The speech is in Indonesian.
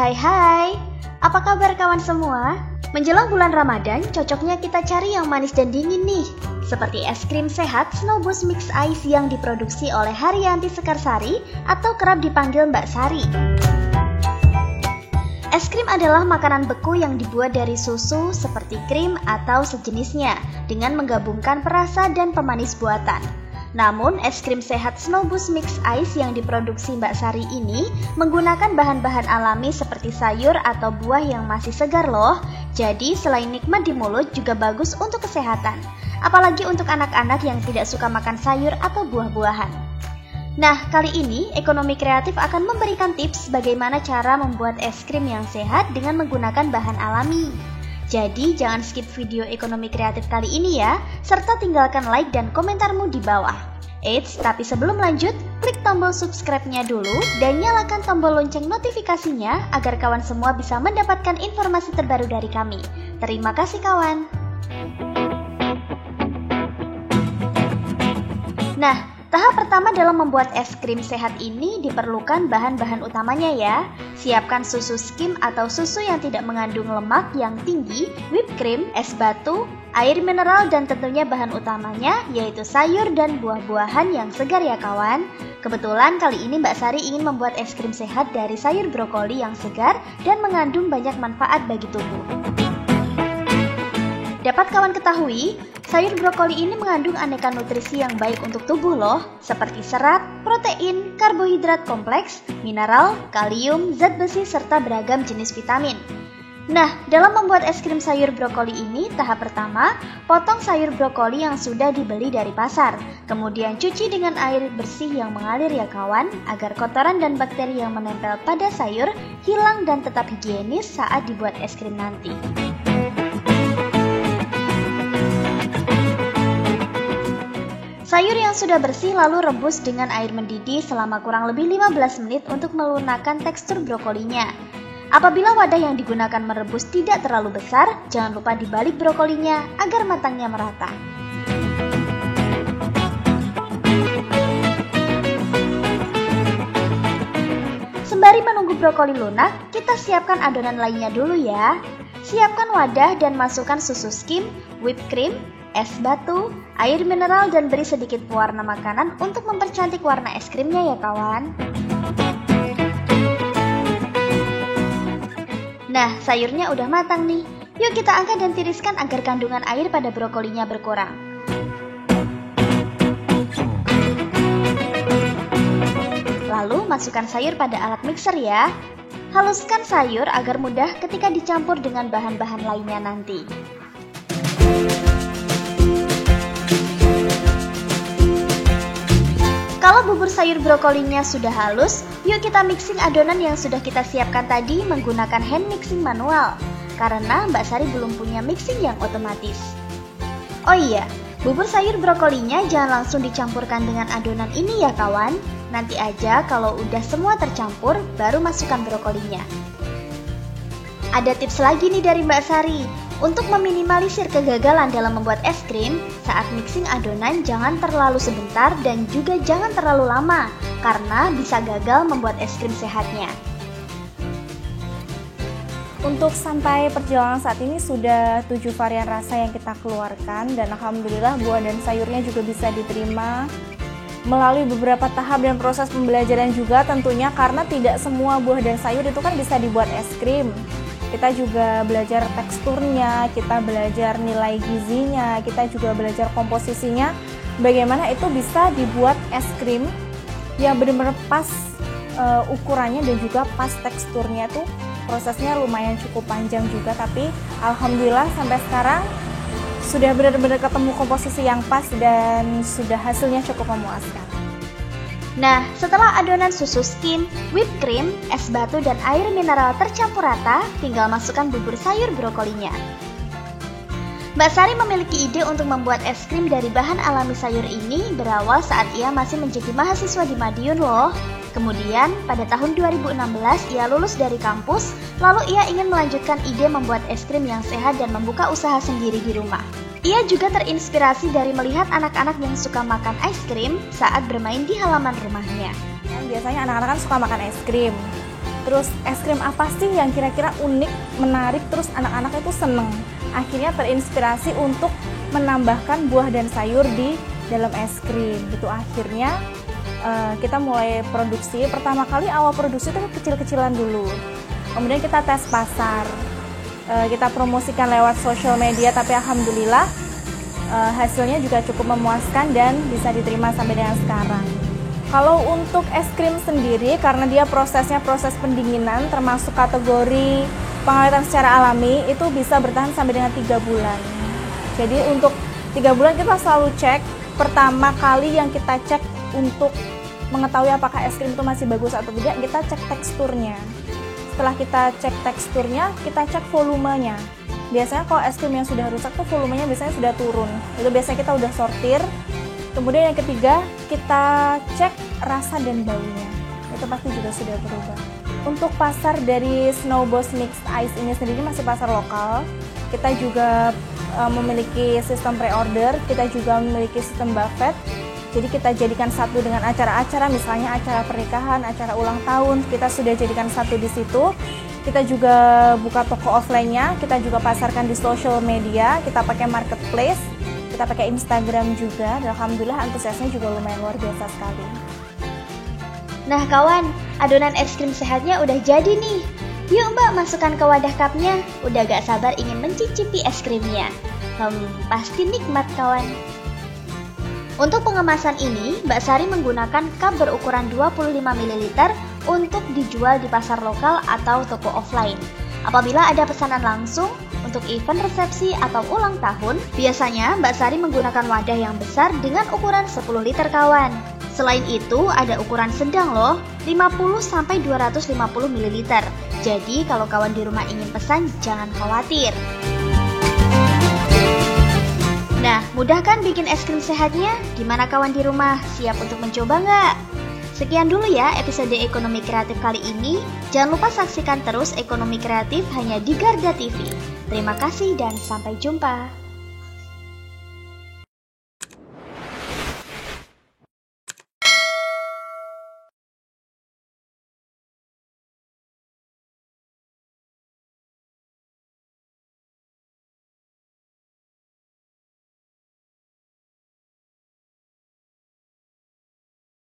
Hai, apa kabar kawan semua? Menjelang bulan Ramadan, cocoknya kita cari yang manis dan dingin nih. Seperti es krim sehat Snow Boost Mix Ice yang diproduksi oleh Haryanti Sekarsari atau kerap dipanggil Mbak Sari. Es krim adalah makanan beku yang dibuat dari susu seperti krim atau sejenisnya dengan menggabungkan perasa dan pemanis buatan. Namun, es krim sehat Snow Boost Mix Ice yang diproduksi Mbak Sari ini menggunakan bahan-bahan alami seperti sayur atau buah yang masih segar loh. Jadi, selain nikmat di mulut juga bagus untuk kesehatan. Apalagi untuk anak-anak yang tidak suka makan sayur atau buah-buahan. Nah, kali ini Ekonomi Kreatif akan memberikan tips bagaimana cara membuat es krim yang sehat dengan menggunakan bahan alami. Jadi jangan skip video Ekonomi Kreatif kali ini ya, serta tinggalkan like dan komentarmu di bawah. Eits, tapi sebelum lanjut, klik tombol subscribe-nya dulu dan nyalakan tombol lonceng notifikasinya agar kawan semua bisa mendapatkan informasi terbaru dari kami. Terima kasih kawan. Nah, tahap pertama dalam membuat es krim sehat ini diperlukan bahan-bahan utamanya ya. Siapkan susu skim atau susu yang tidak mengandung lemak yang tinggi, whipped cream, es batu, air mineral dan tentunya bahan utamanya yaitu sayur dan buah-buahan yang segar ya kawan. Kebetulan kali ini Mbak Sari ingin membuat es krim sehat dari sayur brokoli yang segar dan mengandung banyak manfaat bagi tubuh. Dapat kawan ketahui, sayur brokoli ini mengandung aneka nutrisi yang baik untuk tubuh loh, seperti serat, protein, karbohidrat kompleks, mineral, kalium, zat besi, serta beragam jenis vitamin. Nah, dalam membuat es krim sayur brokoli ini, tahap pertama, potong sayur brokoli yang sudah dibeli dari pasar. Kemudian cuci dengan air bersih yang mengalir ya kawan, agar kotoran dan bakteri yang menempel pada sayur hilang dan tetap higienis saat dibuat es krim nanti. Sayur yang sudah bersih lalu rebus dengan air mendidih selama kurang lebih 15 menit untuk melunakkan tekstur brokolinya. Apabila wadah yang digunakan merebus tidak terlalu besar, jangan lupa dibalik brokolinya agar matangnya merata. Sembari menunggu brokoli lunak, kita siapkan adonan lainnya dulu ya. Siapkan wadah dan masukkan susu skim, whipped cream, es batu, air mineral dan beri sedikit pewarna makanan untuk mempercantik warna es krimnya ya kawan. Nah, sayurnya udah matang nih. Yuk kita angkat dan tiriskan agar kandungan air pada brokolinya berkurang. Lalu masukkan sayur pada alat mixer ya. Haluskan sayur agar mudah ketika dicampur dengan bahan-bahan lainnya nanti. Kalau bubur sayur brokolinya sudah halus, yuk kita mixing adonan yang sudah kita siapkan tadi menggunakan hand mixing manual. Karena Mbak Sari belum punya mixing yang otomatis. Oh iya, bubur sayur brokolinya jangan langsung dicampurkan dengan adonan ini ya kawan. Nanti aja kalau udah semua tercampur, baru masukkan brokolinya. Ada tips lagi nih dari Mbak Sari. Untuk meminimalisir kegagalan dalam membuat es krim, saat mixing adonan jangan terlalu sebentar dan juga jangan terlalu lama, karena bisa gagal membuat es krim sehatnya. Untuk sampai perjalanan saat ini sudah 7 varian rasa yang kita keluarkan dan alhamdulillah buah dan sayurnya juga bisa diterima melalui beberapa tahap dan proses pembelajaran juga tentunya karena tidak semua buah dan sayur itu kan bisa dibuat es krim. Kita juga belajar teksturnya, kita belajar nilai gizinya, kita juga belajar komposisinya, bagaimana itu bisa dibuat es krim yang benar-benar pas ukurannya dan juga pas teksturnya tuh. Prosesnya lumayan cukup panjang juga, tapi alhamdulillah sampai sekarang sudah benar-benar ketemu komposisi yang pas dan sudah hasilnya cukup memuaskan. Nah, setelah adonan susu skim, whipped cream, es batu, dan air mineral tercampur rata, tinggal masukkan bubur sayur brokolinya. Mbak Sari memiliki ide untuk membuat es krim dari bahan alami sayur ini berawal saat ia masih menjadi mahasiswa di Madiun loh. Kemudian, pada tahun 2016 ia lulus dari kampus, lalu ia ingin melanjutkan ide membuat es krim yang sehat dan membuka usaha sendiri di rumah. Ia juga terinspirasi dari melihat anak-anak yang suka makan es krim saat bermain di halaman rumahnya. Biasanya anak-anak kan suka makan es krim. Terus es krim apa sih yang kira-kira unik, menarik, terus anak-anak itu seneng. Akhirnya terinspirasi untuk menambahkan buah dan sayur di dalam es krim. Gitu akhirnya kita mulai produksi. Pertama kali awal produksi itu kecil-kecilan dulu. Kemudian kita tes pasar. Kita promosikan lewat sosial media, tapi alhamdulillah hasilnya juga cukup memuaskan dan bisa diterima sampai dengan sekarang. Kalau untuk es krim sendiri, karena dia prosesnya proses pendinginan, termasuk kategori pengawetan secara alami, itu bisa bertahan sampai dengan 3 bulan. Jadi untuk 3 bulan kita selalu cek. Pertama kali yang kita cek untuk mengetahui apakah es krim itu masih bagus atau tidak, kita cek teksturnya. Setelah kita cek teksturnya, kita cek volumenya. Biasanya kalau es krim yang sudah rusak tuh volumenya biasanya sudah turun. Itu biasanya kita udah sortir. Kemudian yang ketiga, kita cek rasa dan baunya. Itu pasti juga sudah berubah. Untuk pasar dari Snowboss Mixed Ice ini sendiri masih pasar lokal. Kita juga memiliki sistem pre-order, kita juga memiliki sistem buffet. Jadi kita jadikan satu dengan acara-acara, misalnya acara pernikahan, acara ulang tahun, kita sudah jadikan satu di situ. Kita juga buka toko offline-nya, kita juga pasarkan di social media, kita pakai marketplace, kita pakai Instagram juga, dan alhamdulillah antusiasnya juga lumayan luar biasa sekali. Nah kawan, adonan es krim sehatnya udah jadi nih. Yuk Mbak masukkan ke wadah cupnya, udah gak sabar ingin mencicipi es krimnya. Pasti nikmat kawan. Untuk pengemasan ini, Mbak Sari menggunakan cup berukuran 25 ml untuk dijual di pasar lokal atau toko offline. Apabila ada pesanan langsung untuk event resepsi atau ulang tahun, biasanya Mbak Sari menggunakan wadah yang besar dengan ukuran 10 liter kawan. Selain itu, ada ukuran sedang loh, 50-250 ml. Jadi kalau kawan di rumah ingin pesan, jangan khawatir. Nah, mudah kan bikin es krim sehatnya? Gimana kawan di rumah? Siap untuk mencoba nggak? Sekian dulu ya episode Ekonomi Kreatif kali ini. Jangan lupa saksikan terus Ekonomi Kreatif hanya di Garda TV. Terima kasih dan sampai jumpa.